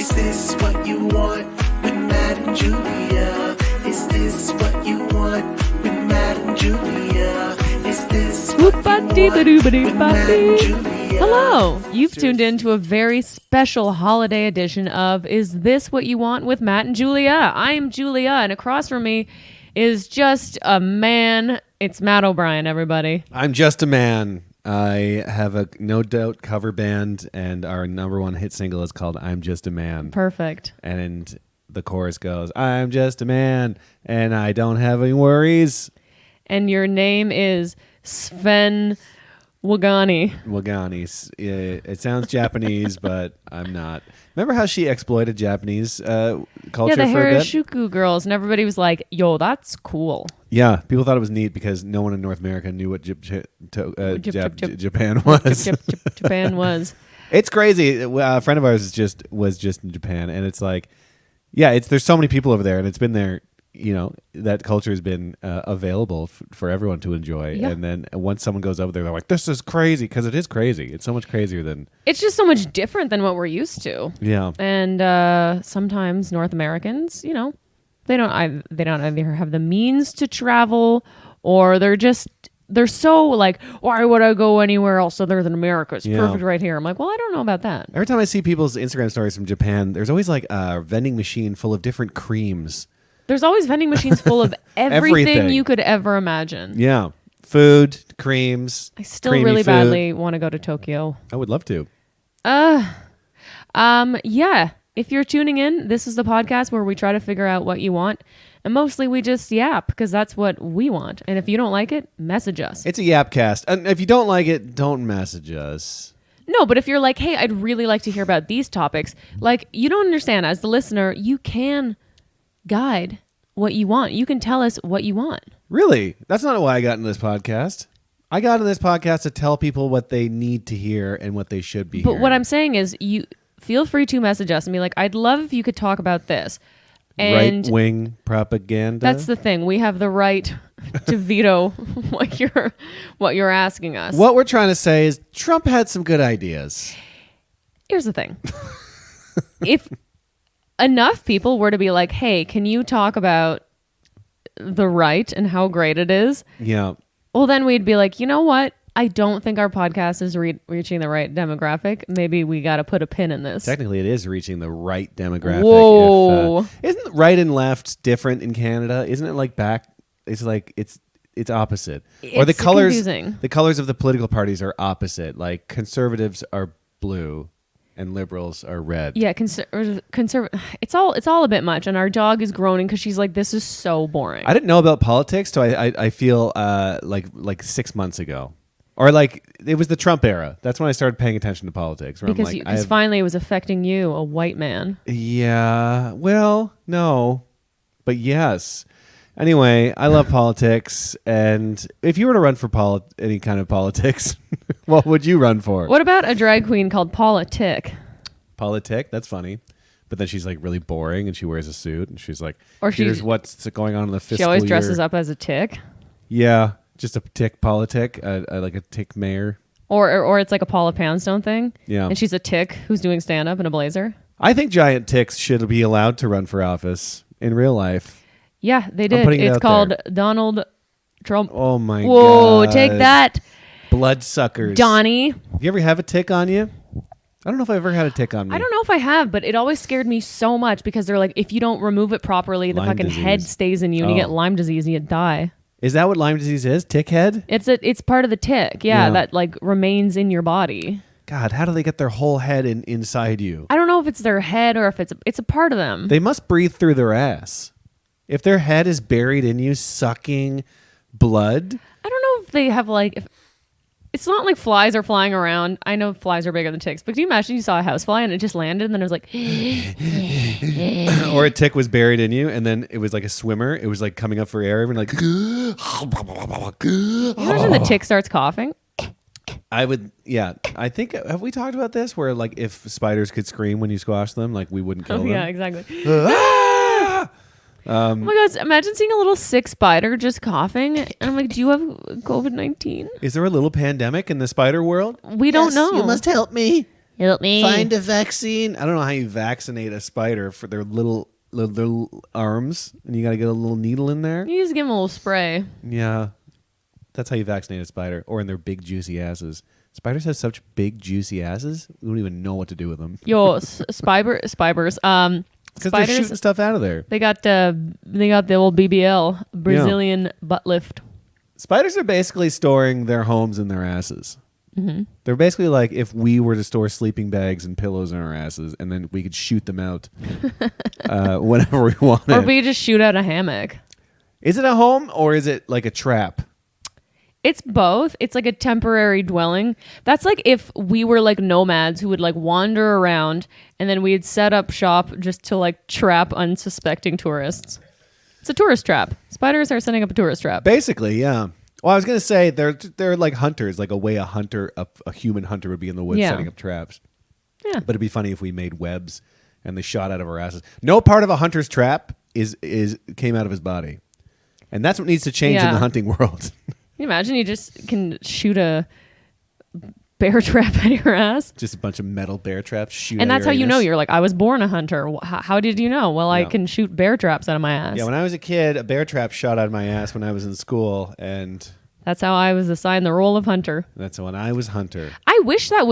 Is this what you want with Matt and Julia? Is this what you want with Matt and Julia? Is this what you want with Matt and Julia? Hello, you've tuned in to a very special holiday edition of Is This What You Want with Matt and Julia? I'm Julia, and across from me is just a man. It's Matt O'Brien, everybody. I'm just a man. I have a No Doubt cover band, and our number one hit single is called I'm Just a Man. Perfect. And the chorus goes, I'm just a man, and I don't have any worries. And your name is Sven Wagani. It sounds Japanese, but I'm not. Remember how she exploited Japanese culture Yeah, the for a bit? Harashuku girls, and everybody was like, yo, that's cool. Yeah, people thought it was neat because no one in North America knew what Japan was. Japan was. It's crazy. A friend of ours was just in Japan, and it's like, yeah, there's so many people over there, and it's been there. You know, that culture has been available for everyone to enjoy. Yeah. And then once someone goes over there, they're like, this is crazy, because it is crazy. It's so much crazier than... It's just so much different than what we're used to. Yeah. And sometimes North Americans, you know, they don't either have the means to travel, or they're so like, why would I go anywhere else other than America? It's perfect right here. I'm like, well, I don't know about that. Every time I see people's Instagram stories from Japan, there's always like a vending machine full of different creams. There's always vending machines full of everything you could ever imagine. Yeah. Food, creams. I still really badly want to go to Tokyo. I would love to. Yeah. If you're tuning in, this is the podcast where we try to figure out what you want. And mostly we just yap because that's what we want. And if you don't like it, message us. It's a Yapcast. And if you don't like it, don't message us. No, but if you're like, hey, I'd really like to hear about these topics, like, you don't understand. As the listener, you can guide what you want. You can tell us what you want. Really? That's not why I got into this podcast. I got into this podcast to tell people what they need to hear and what they should be hearing. But what I'm saying is, you feel free to message us and be like, I'd love if you could talk about this. And right-wing propaganda? That's the thing. We have the right to veto what you're asking us. What we're trying to say is Trump had some good ideas. Here's the thing. If enough people were to be like, hey, can you talk about the right and how great it is? Yeah. Well, then we'd be like, you know what? I don't think our podcast is reaching the right demographic. Maybe we got to put a pin in this. Technically, it is reaching the right demographic. Whoa. Isn't right and left different in Canada? Isn't it like back? It's like it's opposite. Or the colors. Confusing. The colors of the political parties are opposite. Like conservatives are blue and liberals are red. Yeah, it's all a bit much, and our dog is groaning because she's like, this is so boring. I didn't know about politics till I feel like 6 months ago. Or like it was the Trump era. That's when I started paying attention to politics. Because finally it was affecting you, a white man. Yeah. Well, no. But yes. Anyway, I love politics. And if you were to run for any kind of politics, what would you run for? What about a drag queen called Politic? Politic? That's funny. But then she's like really boring and she wears a suit and she's like, or here's what's going on in the fiscal year. She always dresses up as a tick. Yeah. Just a tick politic, like a tick mayor. Or it's like a Paula Poundstone thing. Yeah. And she's a tick who's doing stand-up in a blazer. I think giant ticks should be allowed to run for office in real life. Yeah, they did. It's called Donald Trump. Oh, my God. Whoa, take that. Bloodsuckers. Donnie. You ever have a tick on you? I don't know if I've ever had a tick on me. I don't know if I have, but it always scared me so much because they're like, if you don't remove it properly, the fucking head stays in you and you get Lyme disease and you die. Is that what Lyme disease is? Tick head? It's part of the tick, yeah, that like remains in your body. God, how do they get their whole head inside you? I don't know if it's their head or if it's a part of them. They must breathe through their ass. If their head is buried in you, sucking blood. I don't know if they have it's not like flies are flying around. I know flies are bigger than ticks, but can you imagine you saw a housefly and it just landed and then it was like... Or a tick was buried in you and then it was like a swimmer. It was like coming up for air and like... You imagine the tick starts coughing? I would, yeah. I think, have we talked about this? Where like if spiders could scream when you squash them, like we wouldn't kill them? Yeah, exactly. Oh my God, imagine seeing a little sick spider just coughing. And I'm like, do you have COVID-19? Is there a little pandemic in the spider world? We don't know. You must help me. Help me. Find a vaccine. I don't know how you vaccinate a spider for their little arms, and you got to get a little needle in there. You just give them a little spray. Yeah, that's how you vaccinate a spider, or in their big juicy asses. Spiders have such big juicy asses. We don't even know what to do with them. Yo, spiders. Because they're shooting stuff out of there. They got the old BBL, Brazilian butt lift. Spiders are basically storing their homes in their asses. Mm-hmm. They're basically like if we were to store sleeping bags and pillows in our asses, and then we could shoot them out whenever we wanted. Or we could just shoot out a hammock. Is it a home or is it like a trap? It's both. It's like a temporary dwelling. That's like if we were like nomads who would like wander around and then we'd set up shop just to like trap unsuspecting tourists. It's a tourist trap. Spiders are setting up a tourist trap. Basically, yeah. Well, I was gonna say they're like hunters, like a way a human hunter would be in the woods setting up traps. Yeah. But it'd be funny if we made webs and they shot out of our asses. No part of a hunter's trap came out of his body, and that's what needs to change in the hunting world. Can you imagine you just can shoot a bear trap out of your ass? Just a bunch of metal bear traps shoot. And out that's your how you anus. know you're like, I was born a hunter. How did you know? Well, I can shoot bear traps out of my ass. Yeah, when I was a kid, a bear trap shot out of my ass when I was in school, and that's how I was assigned the role of hunter. That's when I was hunter. I wish it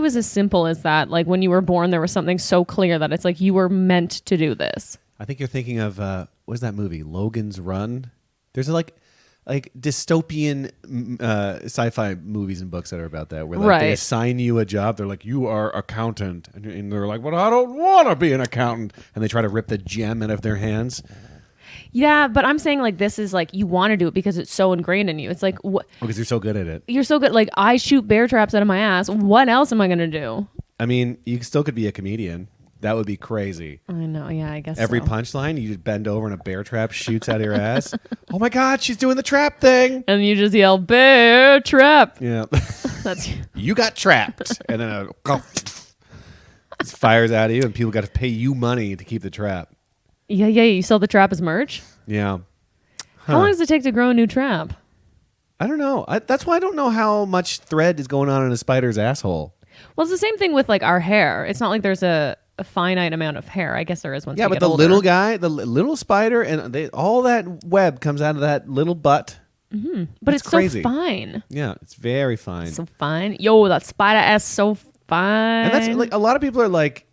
was as simple as that. Like when you were born, there was something so clear that it's like you were meant to do this. I think you're thinking of what's that movie? Logan's Run. There's like dystopian sci-fi movies and books that are about that, where like, they assign you a job. They're like, you are accountant, and they're like, well, I don't want to be an accountant, and they try to rip the gem out of their hands. Yeah, but I'm saying like this is like you want to do it because it's so ingrained in you. It's like because you're so good at it. You're so good. Like I shoot bear traps out of my ass. What else am I gonna do? I mean, you still could be a comedian. That would be crazy. I know. Yeah, I guess every so. punchline, you just bend over and a bear trap shoots out of your ass. Oh my God, she's doing the trap thing. And you just yell, bear trap. Yeah. That's you got trapped. And then it fires out of you and people got to pay you money to keep the trap. Yeah. You sell the trap as merch? Yeah. How long does it take to grow a new trap? I don't know. That's why I don't know how much thread is going on in a spider's asshole. Well, it's the same thing with like our hair. It's not like there's a finite amount of hair. I guess there is once you but get the older. little guy, the little spider, and all that web comes out of that little butt. Mm-hmm. But it's crazy. So fine. Yeah, it's very fine. So fine. Yo, that spider ass so fine. And that's like a lot of people are like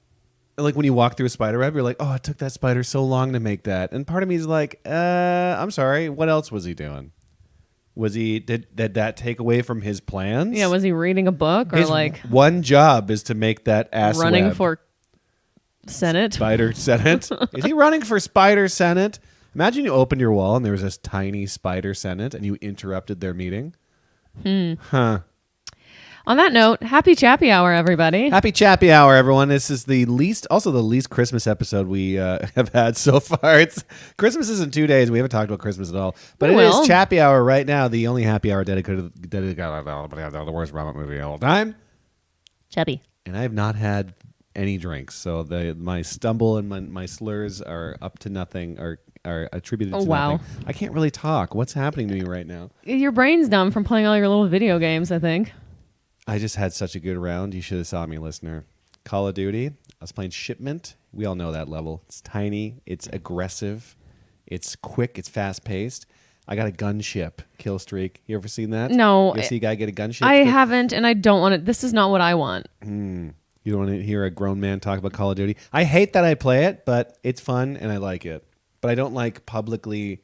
when you walk through a spider web, you're like, oh, it took that spider so long to make that. And part of me is like, I'm sorry, what else was he doing? Did that take away from his plans? Yeah, was he reading a book or his like one job is to make that ass running web. for Senate? Spider Senate? Is he running for Spider Senate? Imagine you opened your wall and there was this tiny Spider Senate and you interrupted their meeting. Huh. On that note, happy Chappy Hour, everybody. Happy Chappy Hour, everyone. This is the least Christmas episode we have had so far. Christmas is in 2 days. We haven't talked about Christmas at all. But it is Chappy Hour right now, the only happy hour dedicated to the worst Robert movie of all time. Chubby. And I have not had any drinks, so my stumble and my slurs are up to nothing, are attributed to nothing. I can't really talk. What's happening to me right now? Your brain's dumb from playing all your little video games, I think. I just had such a good round. You should have saw me, listener. Call of Duty. I was playing Shipment. We all know that level. It's tiny. It's aggressive. It's quick. It's fast-paced. I got a gunship kill streak. You ever seen that? No. You ever see a guy get a gunship? I haven't, and I don't want it. This is not what I want. You don't want to hear a grown man talk about Call of Duty? I hate that I play it, but it's fun, and I like it. But I don't like publicly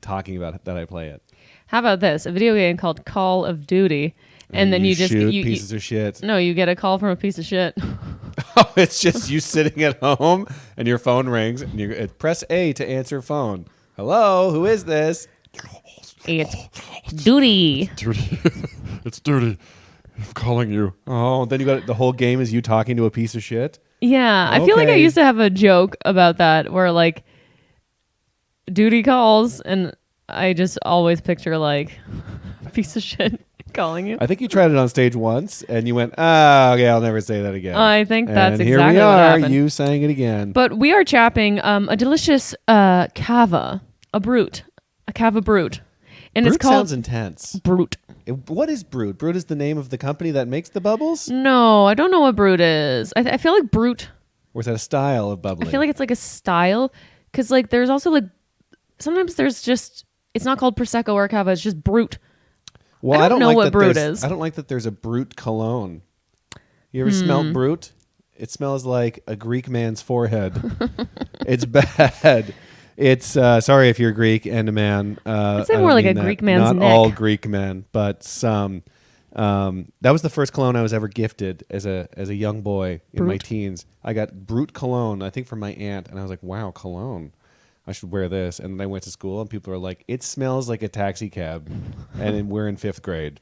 talking about it, that I play it. How about this? A video game called Call of Duty. And then you just shoot pieces of shit. No, you get a call from a piece of shit. Oh, it's just you sitting at home and your phone rings and you press A to answer phone. Hello, who is this? It's Duty. It's Duty. I'm calling you. Oh, then you got the whole game is you talking to a piece of shit. Yeah, I feel like I used to have a joke about that where like Duty calls and I just always picture like a piece of shit calling you. I think you tried it on stage once and you went, okay, I'll never say that again. I think that's and exactly what here we are, happened. you saying it again. But we are chapping a delicious cava, a cava brute. And Brute it's called sounds intense. Brute. What is Brut? Brut is the name of the company that makes the bubbles? No, I don't know what Brut is. I feel like Brut. Or is that a style of bubbling? I feel like it's like a style because like there's also like sometimes there's just it's not called Prosecco or Cava. It's just Brut. Well, I don't know like what Brut is. I don't like that there's a Brut cologne. You ever smelled Brut? It smells like a Greek man's forehead. It's bad. It's sorry if you're Greek and a man. I'd say more like a Greek man's not neck. Not all Greek men, but some. That was the first cologne I was ever gifted as a young boy in my teens. I got Brut cologne, I think, from my aunt, and I was like, "Wow, cologne! I should wear this." And then I went to school, and people were like, "It smells like a taxi cab," and we're in 5th grade.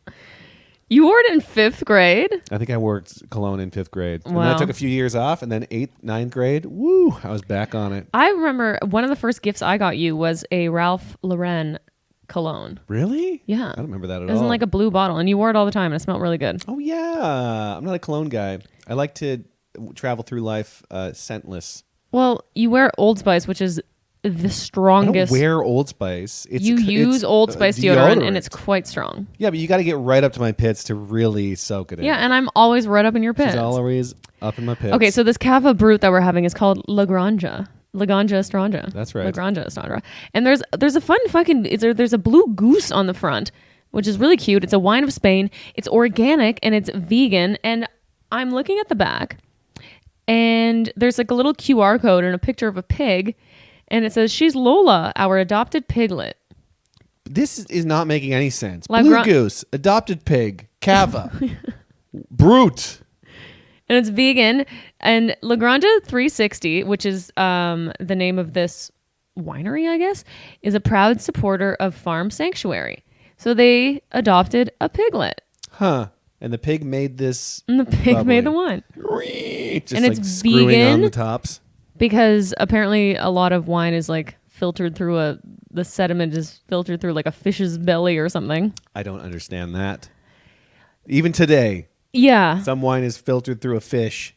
You wore it in 5th grade? I think I worked cologne in 5th grade. Wow. And then I took a few years off, and then 8th, 9th grade, woo, I was back on it. I remember one of the first gifts I got you was a Ralph Lauren cologne. Really? Yeah. I don't remember that at all. It was in like a blue bottle, and you wore it all the time, and it smelled really good. Oh, yeah. I'm not a cologne guy. I like to travel through life scentless. Well, you wear Old Spice, which is the strongest. I don't wear Old Spice. You use Old Spice deodorant, and it's quite strong. Yeah, but you got to get right up to my pits to really soak it in. Yeah, and I'm always right up in your pits. She's always up in my pits. Okay, so this Cava Brut that we're having is called La Granja Estranja. That's right. La Granja Estranja. And there's a fun fucking there's a blue goose on the front, which is really cute. It's a wine of Spain. It's organic and it's vegan. And I'm looking at the back, and there's like a little QR code and a picture of a pig. And it says, "She's Lola, our adopted piglet." This is not making any sense. La Blue goose, adopted pig, Cava, Brut. And it's vegan. And La Granja 360, which is the name of this winery, I guess, is a proud supporter of Farm Sanctuary. So they adopted a piglet. Huh. And the pig made this. And the pig bubbly. made the wine. Just and like it's screwing vegan on the tops. Because apparently a lot of wine is like filtered through the sediment is filtered through like a fish's belly or something. I don't understand that. Even today. Yeah. Some wine is filtered through a fish.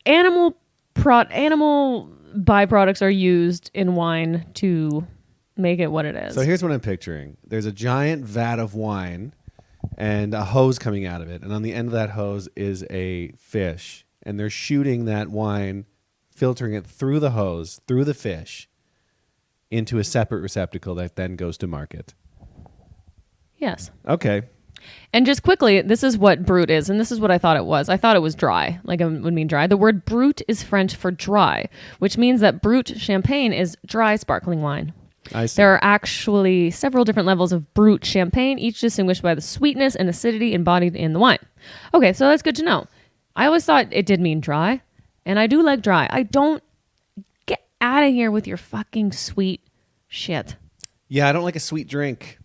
Animal byproducts are used in wine to make it what it is. So here's what I'm picturing. There's a giant vat of wine and a hose coming out of it. And on the end of that hose is a fish. And they're shooting that wine, filtering it through the hose, through the fish, into a separate receptacle that then goes to market. Yes. Okay. And just quickly, this is what Brut is, and this is what I thought it was. I thought it was dry, like it would mean dry. The word Brut is French for dry, which means that Brut champagne is dry sparkling wine. I see. There are actually several different levels of Brut champagne, each distinguished by the sweetness and acidity embodied in the wine. Okay, so that's good to know. I always thought it did mean dry, and I do like dry. I don't get out of here with your fucking sweet shit. Yeah, I don't like a sweet drink.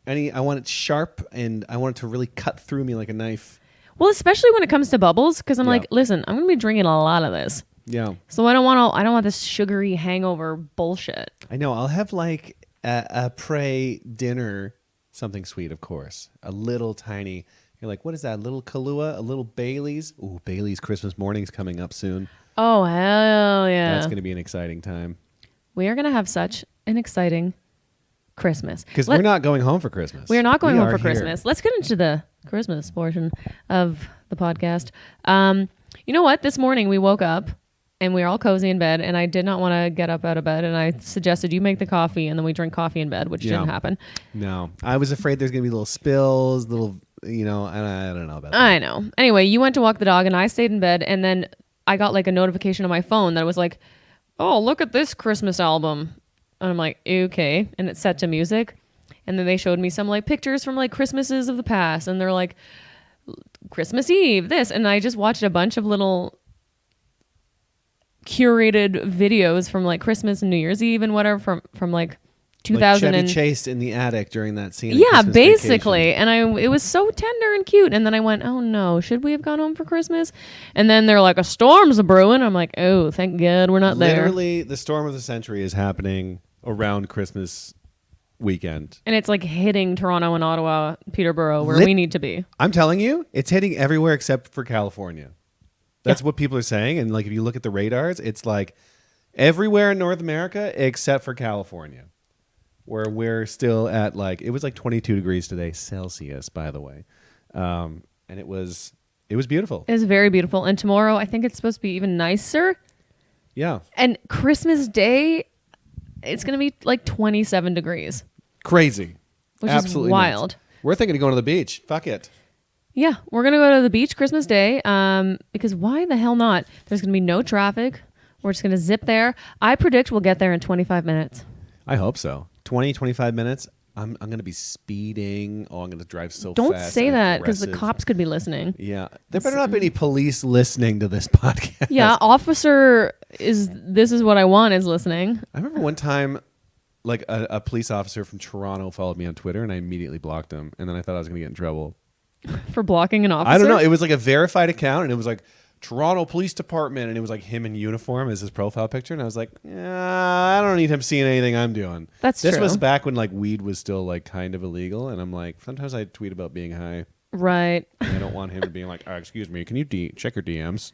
I want it sharp, and I want it to really cut through me like a knife. Well, especially when it comes to bubbles, because I'm like, listen, I'm going to be drinking a lot of this. Yeah. So I don't want this sugary hangover bullshit. I know. I'll have like a prey dinner, something sweet, of course. A little tiny. You're like, what is that? A little Kahlua? A little Bailey's? Ooh, Bailey's Christmas morning's coming up soon. Oh, hell yeah. That's going to be an exciting time. We are going to have such an exciting Christmas. Because we're not going home for Christmas. We are not going home for here. Christmas. Let's get into the Christmas portion of the podcast. You know what? This morning we woke up and we were all cozy in bed, and I did not want to get up out of bed, and I suggested you make the coffee, and then we drink coffee in bed, which didn't happen. No. I was afraid there's going to be little spills, little, and I don't know about that. I know. Anyway, you went to walk the dog, and I stayed in bed, and then I got like a notification on my phone that was like, oh, look at this Christmas album. And I'm like, okay. And it's set to music. And then they showed me some like pictures from like Christmases of the past. And they're like, Christmas Eve, this. And I just watched a bunch of little curated videos from like Christmas and New Year's Eve and whatever from like 2000 like Chevy Chase in the attic during that scene. Yeah, basically. Vacation. And it was so tender and cute. And then I went, oh no, should we have gone home for Christmas? And then they're like, a storm's a brewing. I'm like, oh, thank God we're not there. Literally, the storm of the century is happening around Christmas weekend. And it's like hitting Toronto and Ottawa, Peterborough, where we need to be. I'm telling you, it's hitting everywhere except for California. That's what people are saying. And like, if you look at the radars, it's like everywhere in North America except for California. where we're still at like, it was like 22 degrees today, Celsius, by the way. And it was beautiful. It was very beautiful. And tomorrow, I think it's supposed to be even nicer. Yeah. And Christmas Day, it's going to be like 27 degrees. Crazy. Which Absolutely is wild. nuts. We're thinking of going to the beach. Fuck it. Yeah, we're going to go to the beach Christmas Day because why the hell not? There's going to be no traffic. We're just going to zip there. I predict we'll get there in 25 minutes. I hope so. 20, 25 minutes. I'm going to be speeding. Oh, I'm going to drive so Don't fast. say and that because the aggressive. cops could be listening. Yeah. There better not be any police listening to this podcast. Yeah, this is what I want is listening. I remember one time, like a police officer from Toronto followed me on Twitter and I immediately blocked him. And then I thought I was going to get in trouble. For blocking an officer? I don't know. It was like a verified account and it was like Toronto Police Department and it was like him in uniform as his profile picture. And I was like, I don't need him seeing anything I'm doing. This This was back when like weed was still like kind of illegal. And I'm like, sometimes I tweet about being high. Right. And I don't want him to be like, excuse me, can you check your DMs?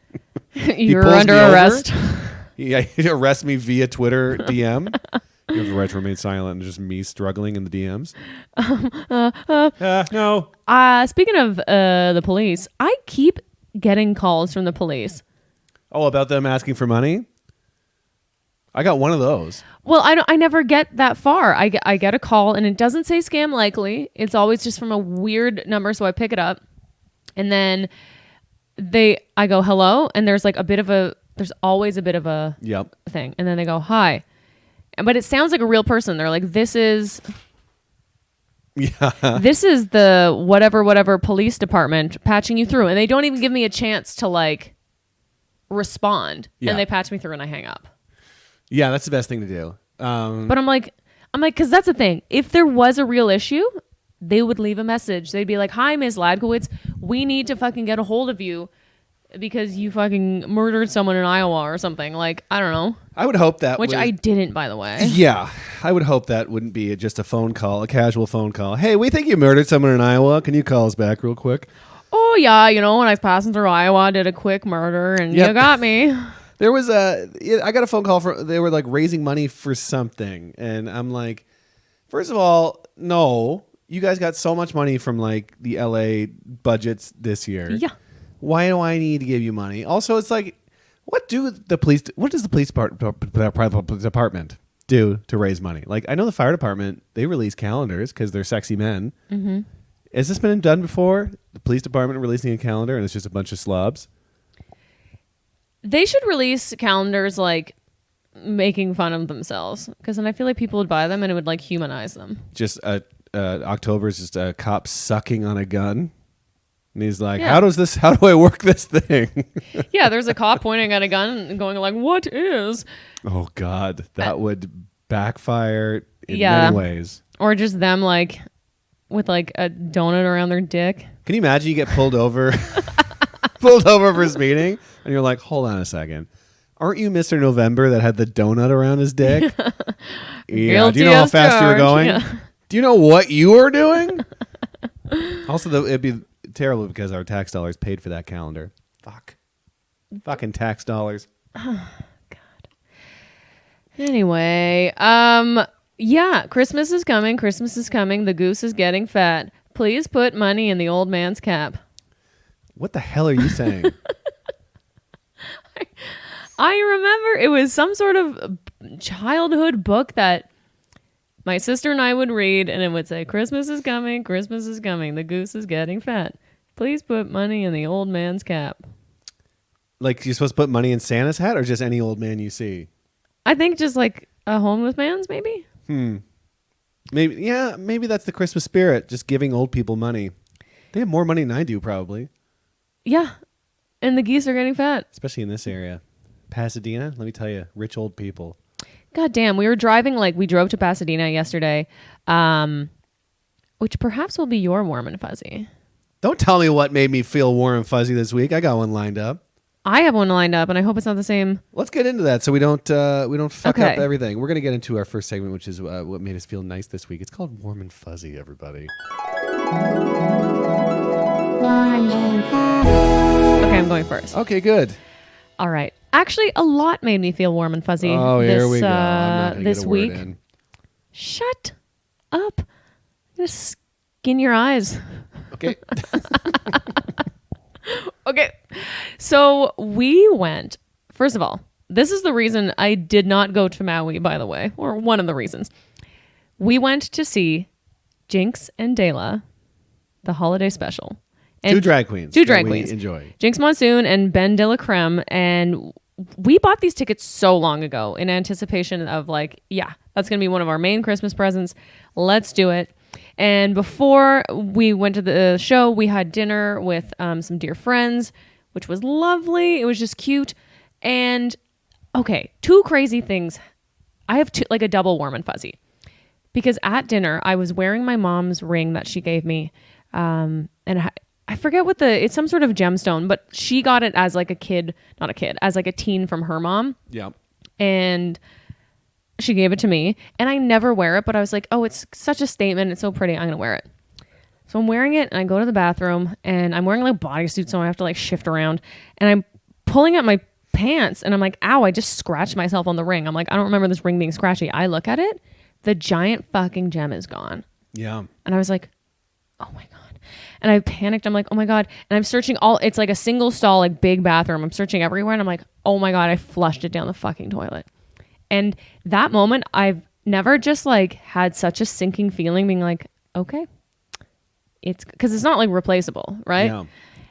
You're pulls under me over. arrest. Yeah, he arrests me via Twitter DM. You have the right to remain silent and just me struggling in the DMs. No. Speaking of the police, I keep getting calls from the police. Oh, about them asking for money? I got one of those. Well, I never get that far. I get a call and it doesn't say scam likely. It's always just from a weird number, so I pick it up. And then I go hello, and there's always a bit of a Yep. thing. And then they go hi. But it sounds like a real person. They're like, this is the whatever police department patching you through. And they don't even give me a chance to like respond. Yeah. And they patch me through and I hang up. Yeah, that's the best thing to do. But I'm like, because that's the thing. If there was a real issue, they would leave a message. They'd be like, hi, Ms. Ladkowitz, we need to fucking get a hold of you because you fucking murdered someone in Iowa or something. Like, I don't know. I would hope that Which I didn't, by the way. Yeah, I would hope that wouldn't be just a phone call, a casual phone call. Hey, we think you murdered someone in Iowa. Can you call us back real quick? Oh, yeah, when I was passing through Iowa, I did a quick murder and Yep. you got me. There was I got a phone call they were like raising money for something. And I'm like, first of all, no, you guys got so much money from like the LA budgets this year. Yeah. Why do I need to give you money? Also, it's like, what does the police department do to raise money? Like, I know the fire department, they release calendars because they're sexy men. Mm-hmm. Has this been done before? The police department releasing a calendar and it's just a bunch of slobs? They should release calendars like making fun of themselves because then I feel like people would buy them and it would like humanize them. Just October is just a cop sucking on a gun. And he's like, Yeah. how do I work this thing? Yeah, there's a cop pointing at a gun and going like, what is? Oh, God. That would backfire in Yeah. many ways. Or just them like with like a donut around their dick. Can you imagine you get pulled over for his meeting? And you're like, hold on a second. Aren't you Mr. November that had the donut around his dick? Yeah. Do you know how Guilty as fast you were charged. going? Yeah. Do you know what you were doing? Also, it'd be terrible because our tax dollars paid for that calendar. Fucking tax dollars. Anyway, yeah, Christmas is coming. The goose is getting fat. Please put money in the old man's cap. What the hell are you saying? I remember it was some sort of childhood book that my sister and I would read, and it would say, Christmas is coming, the goose is getting fat. Please put money in the old man's cap. Like, you're supposed to put money in Santa's hat or just any old man you see? I think just like a homeless man's, maybe? Maybe that's the Christmas spirit, just giving old people money. They have more money than I do, probably. Yeah, and the geese are getting fat. Especially in this area. Pasadena, let me tell you, rich old people. God damn, we drove to Pasadena yesterday, which perhaps will be your warm and fuzzy. Don't tell me what made me feel warm and fuzzy this week. I got one lined up. I have one lined up, and I hope it's not the same. Let's get into that so we don't fuck Okay. up everything. We're going to get into our first segment, which is what made us feel nice this week. It's called Warm and Fuzzy, everybody. Okay, I'm going first. Okay, good. All right. Actually, a lot made me feel warm and fuzzy Oh, this, here we go. I'm not gonna this get a word week. in. Shut up. I'm gonna skin your eyes. Okay. Okay. So we went, first of all, this is the reason I did not go to Maui, by the way, or one of the reasons. We went to see Jinx and Dela, the holiday special. And Two drag queens. Two drag queens. Enjoy. Jinx Monsoon and Ben de la Creme. And we bought these tickets so long ago in anticipation of like, yeah, that's going to be one of our main Christmas presents. Let's do it. And before we went to the show, we had dinner with some dear friends, which was lovely. It was just cute. And okay, two crazy things. I have like a double warm and fuzzy. Because at dinner, I was wearing my mom's ring that she gave me. And I forget what it's some sort of gemstone, but she got it as like as like a teen from her mom. Yeah. And she gave it to me. And I never wear it, but I was like, oh, it's such a statement. It's so pretty. I'm going to wear it. So I'm wearing it and I go to the bathroom and I'm wearing like a bodysuit, so I have to like shift around. And I'm pulling at my pants and I'm like, ow, I just scratched myself on the ring. I'm like, I don't remember this ring being scratchy. I look at it. The giant fucking gem is gone. Yeah. And I was like, oh my God. And I panicked. I'm like, oh my God. And I'm searching it's like a single stall, like big bathroom. I'm searching everywhere. And I'm like, oh my God, I flushed it down the fucking toilet. And that moment, I've never just like had such a sinking feeling being like, okay, because it's not like replaceable, right? Yeah.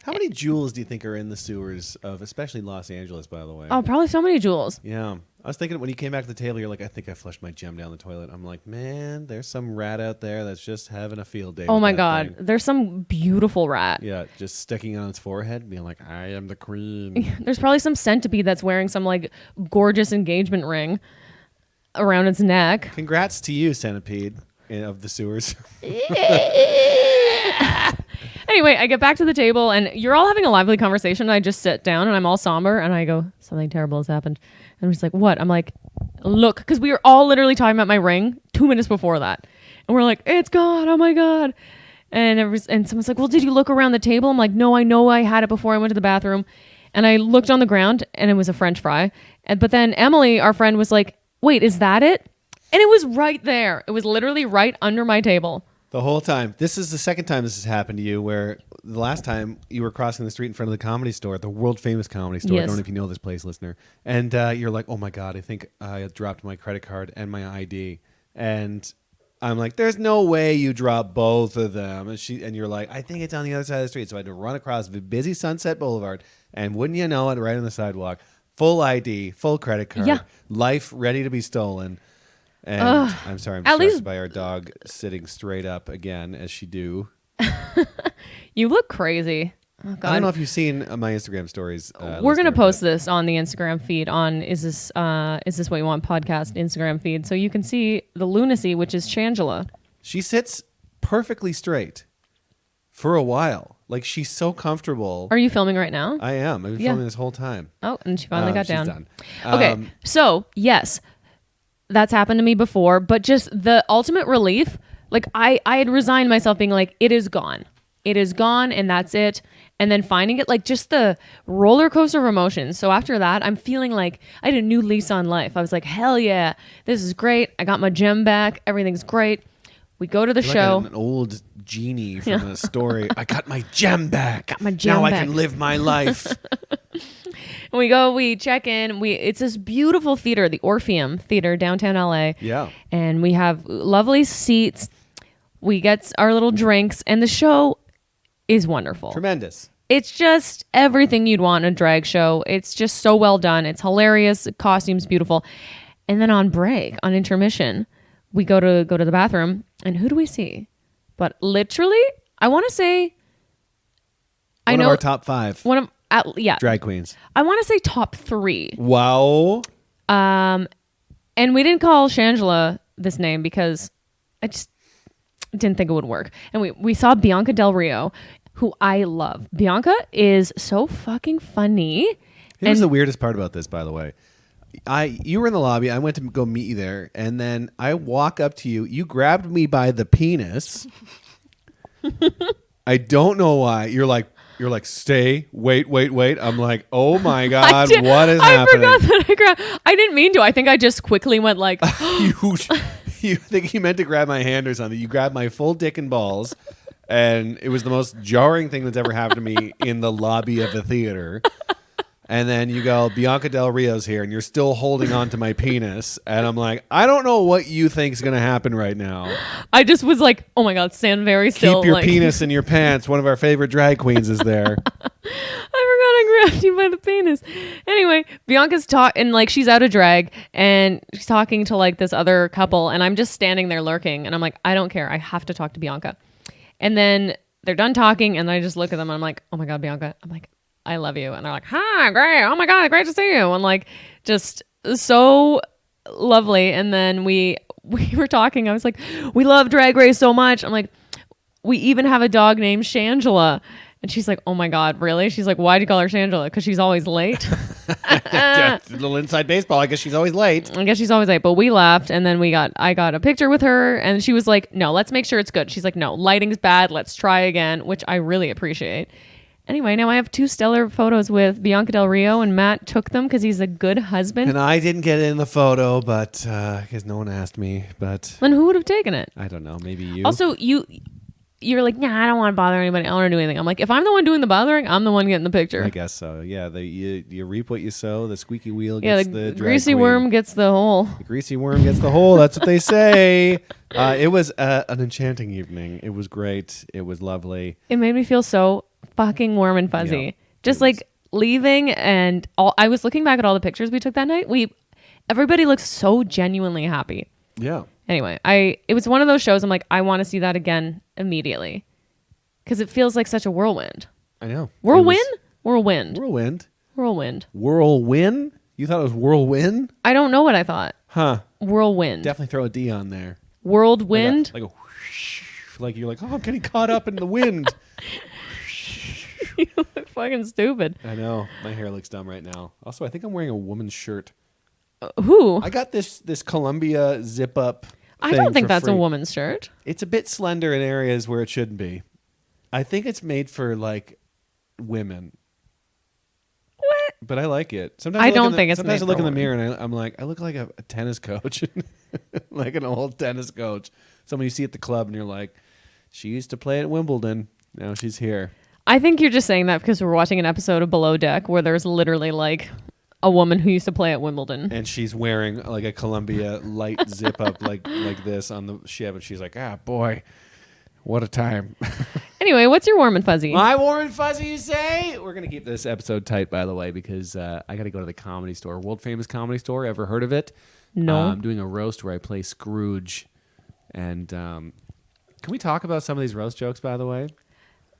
How many jewels do you think are in the sewers of especially Los Angeles, by the way? Oh, probably so many jewels. Yeah. I was thinking when you came back to the table, you're like, I think I flushed my gem down the toilet. I'm like, man, there's some rat out there that's just having a field day. Oh with my that God. thing. There's some beautiful rat. Yeah, just sticking on its forehead, being like, I am the queen. There's probably some centipede that's wearing some like gorgeous engagement ring around its neck. Congrats to you, centipede of the sewers. Anyway, I get back to the table and you're all having a lively conversation. And I just sit down and I'm all somber and I go, something terrible has happened. And I'm just like, what? I'm like, look, because we were all literally talking about my ring 2 minutes before that. And we're like, it's gone. Oh my God. And someone's like, well, did you look around the table? I'm like, no, I know I had it before I went to the bathroom. And I looked on the ground and it was a French fry. But then Emily, our friend, was like, wait, is that it? And it was right there. It was literally right under my table. The whole time. This is the second time this has happened to you, where the last time you were crossing the street in front of the Comedy Store, the world famous Comedy Store. Yes. I don't know if you know this place, listener. And you're like, oh my God, I think I dropped my credit card and my ID. And I'm like, there's no way you dropped both of them. And you're like, I think it's on the other side of the street. So I had to run across the busy Sunset Boulevard. And wouldn't you know it, right on the sidewalk, full ID, full credit card, life ready to be stolen. And I'm sorry, I'm distracted by our dog sitting straight up again, as she do. You look crazy. Oh, God. I don't know if you've seen my Instagram stories. We're going to post this on the Instagram feed on Is This What You Want podcast Instagram feed. So you can see the lunacy, which is Shangela. She sits perfectly straight for a while. Like, she's so comfortable. Are you filming right now? I am. I've been filming this whole time. Oh, and she finally got down. Done. Okay, so yes, that's happened to me before, but just the ultimate relief, like I had resigned myself being like, it is gone. It is gone and that's it. And then finding it, like just the roller coaster of emotions. So after that, I'm feeling like I had a new lease on life. I was like, hell yeah, this is great. I got my gem back. Everything's great. We go to the show. Like an old genie from a story. I got my gem back. Got my gem now back. I can live my life. And we go, we check in. It's this beautiful theater, the Orpheum Theater, downtown LA. Yeah. And we have lovely seats. We get our little drinks, and the show is wonderful. Tremendous. It's just everything you'd want in a drag show. It's just so well done. It's hilarious. The costume's beautiful. And then on break, on intermission, we go to the bathroom, and who do we see? But literally, I want to say, One of our top 5 drag queens. I want to say top 3. Wow. And we didn't call Shangela this name because I just didn't think it would work. And we saw Bianca Del Rio, who I love. Bianca is so fucking funny. Here's the weirdest part about this, by the way. You were in the lobby. I went to go meet you there, and then I walk up to you. You grabbed me by the penis. I don't know why. You're like, stay, wait. I'm like, oh my God, what is happening? I forgot that I didn't mean to. I think I just quickly went like, you think you meant to grab my hand or something. You grabbed my full dick and balls, and it was the most jarring thing that's ever happened to me in the lobby of a theater. And then you go, Bianca Del Rio's here, and you're still holding on to my penis. And I'm like, I don't know what you think's going to happen right now. I just was like, oh my God, stand very still. Keep your penis in your pants. One of our favorite drag queens is there. I forgot I grabbed you by the penis. Anyway, Bianca's talking, like, she's out of drag, and she's talking to, like, this other couple, and I'm just standing there lurking, and I'm like, I don't care. I have to talk to Bianca. And then they're done talking, and I just look at them, and I'm like, oh my God, Bianca. I'm like, I love you. And they're like, hi, great. Oh my God, great to see you. And like, just so lovely. And then we were talking. I was like, we love Drag Race so much. I'm like, we even have a dog named Shangela. And she's like, oh my God, really? She's like, why'd you call her Shangela? Because she's always late. A little inside baseball. I guess she's always late. I guess she's always late. But we laughed. And then I got a picture with her. And she was like, no, let's make sure it's good. She's like, no, lighting's bad. Let's try again, which I really appreciate. Anyway, now I have 2 stellar photos with Bianca Del Rio, and Matt took them because he's a good husband. And I didn't get it in the photo, but because no one asked me. But then who would have taken it? I don't know. Maybe you. Also, you're like, nah, I don't want to bother anybody. I don't want to do anything. I'm like, if I'm the one doing the bothering, I'm the one getting the picture. I guess so. Yeah, you reap what you sow. The squeaky wheel yeah, gets the greasy worm gets the hole. The greasy worm gets the hole. That's what they say. It was an enchanting evening. It was great. It was lovely. It made me feel so fucking warm and fuzzy. Yeah, just like leaving, and I was looking back at all the pictures we took that night. Everybody looked so genuinely happy. Yeah. Anyway, it was one of those shows I'm like, I want to see that again immediately. Because it feels like such a whirlwind. I know. Whirlwind? Whirlwind. Whirlwind. You thought it was whirlwind? I don't know what I thought. Huh. Whirlwind. Definitely throw a D on there. Whirlwind? Like a whoosh. Like you're like, oh, I'm getting caught up in the wind. You look fucking stupid. I know. My hair looks dumb right now. Also, I think I'm wearing a woman's shirt. Who? I got this Columbia zip up. I don't think that's a woman's shirt. It's a bit slender in areas where it shouldn't be. I think it's made for like women. What? But I like it. Sometimes I don't think it's made for Sometimes I look in the women. mirror and I'm like, I look like a tennis coach, like an old tennis coach. Someone you see at the club and you're like, she used to play at Wimbledon. Now she's here. I think you're just saying that because we're watching an episode of Below Deck where there's literally like a woman who used to play at Wimbledon. And she's wearing like a Columbia light zip up like this on the ship. And she's like, ah, boy, what a time. Anyway, what's your warm and fuzzy? My warm and fuzzy, you say? We're going to keep this episode tight, by the way, because I got to go to the Comedy Store. World famous Comedy Store. Ever heard of it? No. I'm doing a roast where I play Scrooge. And can we talk about some of these roast jokes, by the way?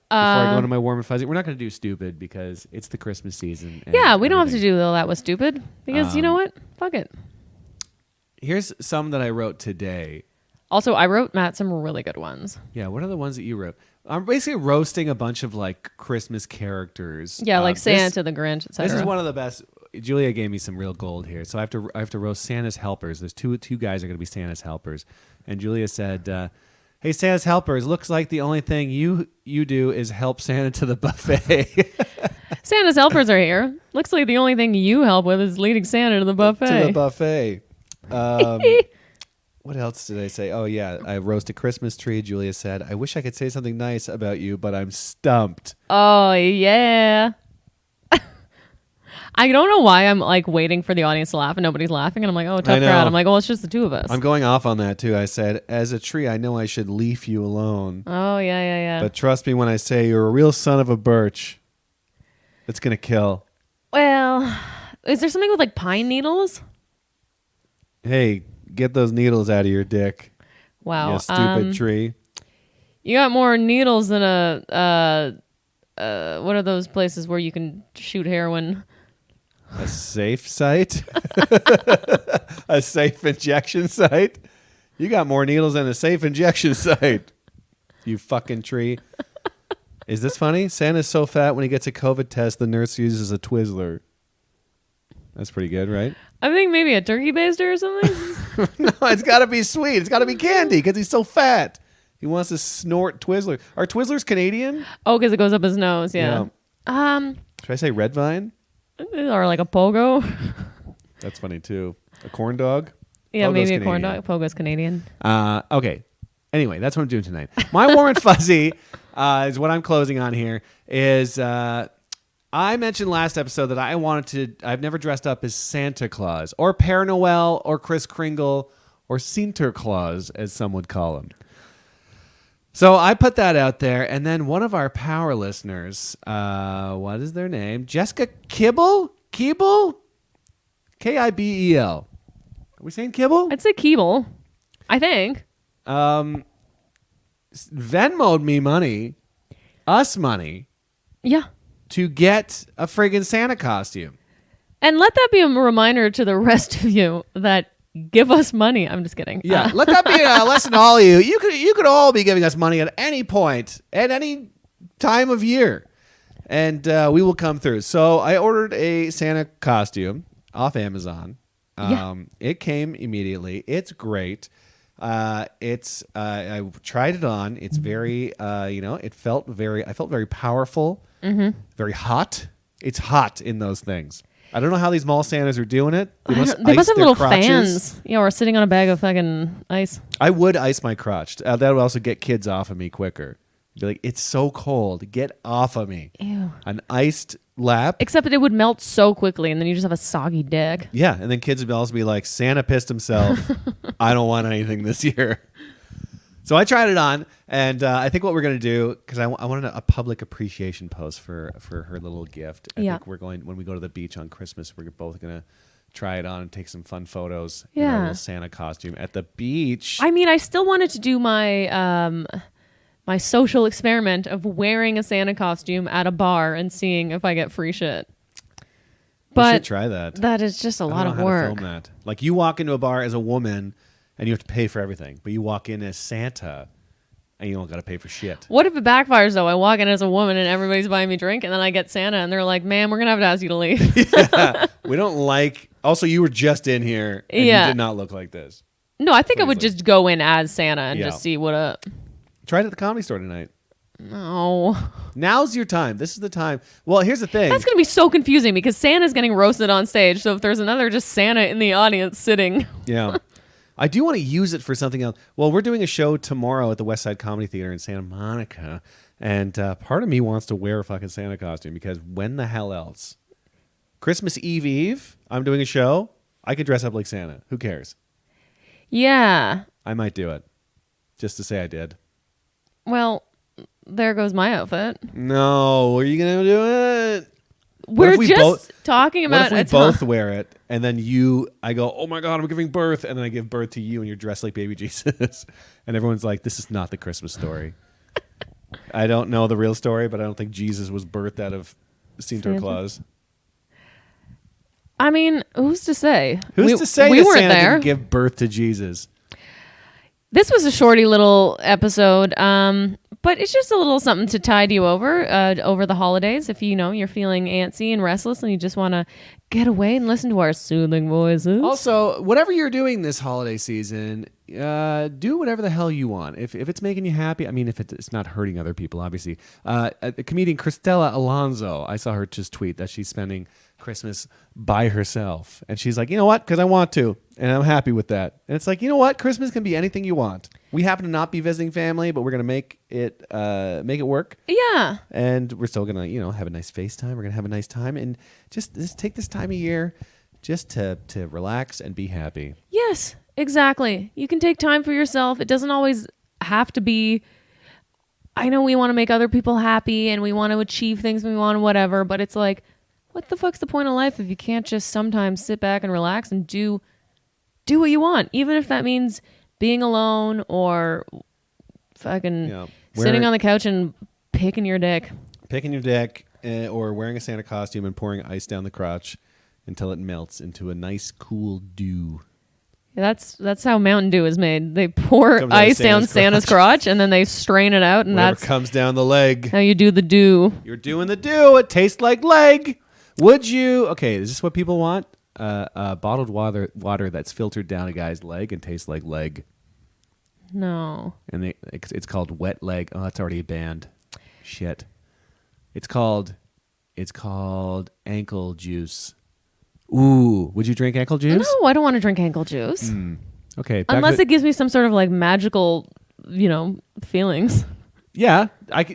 Before I go into my warm and fuzzy, we're not going to do stupid because it's the Christmas season. Yeah, we don't have to do all that was stupid because you know what? Fuck it. Here's some that I wrote today. Also, I wrote Matt some really good ones. Yeah, what are the ones that you wrote? I'm basically roasting a bunch of like Christmas characters. Yeah, like Santa, the Grinch, etc. This is one of the best. Julia gave me some real gold here, so I have to roast Santa's helpers. There's two guys are going to be Santa's helpers, and Julia said. Hey, Santa's helpers, looks like the only thing you do is help Santa to the buffet. Santa's helpers are here. Looks like the only thing you help with is leading Santa to the buffet. To the buffet. What else did I say? Oh, yeah, I roast a Christmas tree. Julia said, I wish I could say something nice about you, but I'm stumped. Oh, yeah. I don't know why I'm like waiting for the audience to laugh and nobody's laughing. And I'm like, oh, tough crowd. I'm like, well, it's just the two of us. I'm going off on that, too. I said, as a tree, I know I should leave you alone. Oh, yeah. But trust me when I say you're a real son of a birch. It's going to kill. Well, is there something with like pine needles? Hey, get those needles out of your dick. Wow. You stupid tree. You got more needles than what are those places where you can shoot heroin? A safe site? A safe injection site? You got more needles than a safe injection site. You fucking tree. Is this funny? Santa's so fat when he gets a COVID test, the nurse uses a Twizzler. That's pretty good, right? I think maybe a turkey baster or something. No, it's got to be sweet. It's got to be candy because he's so fat. He wants to snort Twizzler. Are Twizzlers Canadian? Oh, because it goes up his nose, yeah. Should I say red vine? Or like a pogo. That's funny too. A corn dog? Yeah, Pogo's maybe a corn Canadian. dog. Pogo's Canadian. Okay. Anyway, that's what I'm doing tonight. My warm and fuzzy is what I'm closing on here. Is I mentioned last episode that I've never dressed up as Santa Claus or Père Noël or Kris Kringle or Sinterklaas, as some would call him. So I put that out there, and then one of our power listeners, what is their name? Jessica Kibble? Keeble? Kibel. Are we saying Kibble? I'd say Keeble. I think. Venmo'd me money, us money, Yeah. to get a friggin' Santa costume. And let that be a reminder to the rest of you that give us money. I'm just kidding. Yeah, let that be a lesson to all of you. You could all be giving us money at any point, at any time of year, and we will come through. So I ordered a Santa costume off Amazon. It came immediately. It's great. I tried it on. It's very, I felt very powerful, very hot. It's hot in those things. I don't know how these mall Santas are doing it. They must have their little crotches. fans. Yeah, or sitting on a bag of fucking ice. I would ice my crotch. That would also get kids off of me quicker. Be like, it's so cold. Get off of me. Ew. An iced lap. Except that it would melt so quickly, and then you just have a soggy dick. Yeah, and then kids would also be like, Santa pissed himself. I don't want anything this year. So I tried it on, and I think what we're going to do, because I wanted a public appreciation post for her little gift. I think we're going, when we go to the beach on Christmas, we're both going to try it on and take some fun photos in our little Santa costume at the beach. I mean, I still wanted to do my my social experiment of wearing a Santa costume at a bar and seeing if I get free shit. But we should try that. That is just a lot of how work. to film that. Like, you walk into a bar as a woman and you have to pay for everything, but you walk in as Santa and you don't got to pay for shit. What if it backfires though? I walk in as a woman and everybody's buying me a drink, and then I get Santa and they're like, "Ma'am, we're gonna have to ask you to leave." Yeah, we don't like. Also, you were just in here and you did not look like this. No, I think I would just go in as Santa and Yeah. just see what up. Try it at the Comedy Store tonight. No. Now's your time. This is the time. Well, here's the thing. That's going to be so confusing because Santa's getting roasted on stage. So if there's another just Santa in the audience sitting. Yeah. I do want to use it for something else. Well, we're doing a show tomorrow at the West Side Comedy Theater in Santa Monica. And part of me wants to wear a fucking Santa costume because when the hell else? Christmas Eve, I'm doing a show. I could dress up like Santa. Who cares? Yeah. I might do it just to say I did. Well, there goes my outfit. No, are you going to do it? We're just talking about what if we both wear it and then I go, oh my God, I'm giving birth. And then I give birth to you and you're dressed like baby Jesus. And everyone's like, this is not the Christmas story. I don't know the real story, but I don't think Jesus was birthed out of Sinterklaas. I mean, who's to say? Who's to say we that weren't Santa there. didn't give birth to Jesus? This was a shorty little episode, but it's just a little something to tide you over the holidays. If you're feeling antsy and restless and you just want to get away and listen to our soothing voices. Also, whatever you're doing this holiday season, do whatever the hell you want. If it's making you happy, I mean, if it's not hurting other people, obviously. The comedian Cristela Alonso, I saw her just tweet that she's spending Christmas by herself. And she's like, you know what? Because I want to. And I'm happy with that. And it's like, you know what? Christmas can be anything you want. We happen to not be visiting family, but we're going to make it work. Yeah. And we're still going to, have a nice FaceTime. We're going to have a nice time. And just take this time of year just to relax and be happy. Yes, exactly. You can take time for yourself. It doesn't always have to be, I know we want to make other people happy and we want to achieve things we want, whatever, but it's like, what the fuck's the point of life if you can't just sometimes sit back and relax and do what you want, even if that means being alone or fucking sitting on the couch and picking your dick. Picking your dick or wearing a Santa costume and pouring ice down the crotch until it melts into a nice cool dew. That's how Mountain Dew is made. They pour Comes ice down Santa's crotch and then they strain it out, and Whatever that's comes down the leg. how you do the dew. You're doing the dew. It tastes like leg. Would you? Okay, is this what people want? Bottled water that's filtered down a guy's leg and tastes like leg. No. And it's called wet leg. Oh, that's already banned. Shit. It's called ankle juice. Ooh, would you drink ankle juice? No, I don't want to drink ankle juice. Okay. back Unless to- it gives me some sort of like magical, feelings. Yeah,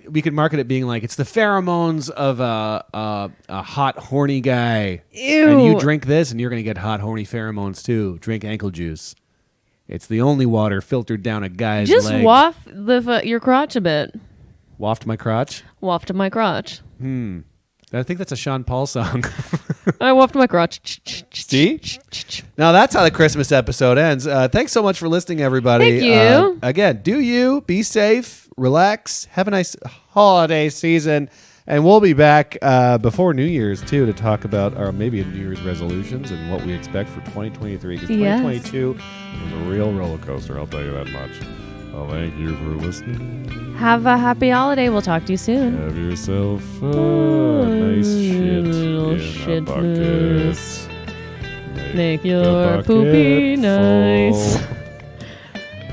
we could market it being like it's the pheromones of a hot, horny guy. Ew. And you drink this, and you're going to get hot, horny pheromones too. Drink ankle juice. It's the only water filtered down a guy's Just leg. waft your crotch a bit. Waft my crotch. Waft my crotch. I think that's a Sean Paul song. I waft my crotch. See? Now that's how the Christmas episode ends. Thanks so much for listening, everybody. Thank you. Again, do you be safe, relax, have a nice holiday season, and we'll be back before New Year's too to talk about our maybe New Year's resolutions and what we expect for 2023. Because 2022 was a real roller coaster. I'll tell you that much. Well, thank you for listening. Have a happy holiday. We'll talk to you soon. Have yourself a nice shit Little in a bucket. shitness. Make the your bucket poopy full. nice.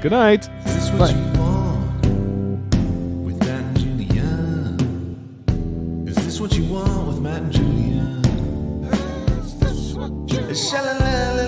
Good night. Is this what you want with Matt and Julia? Is this what you want with Matt and Julia? Is this what you want?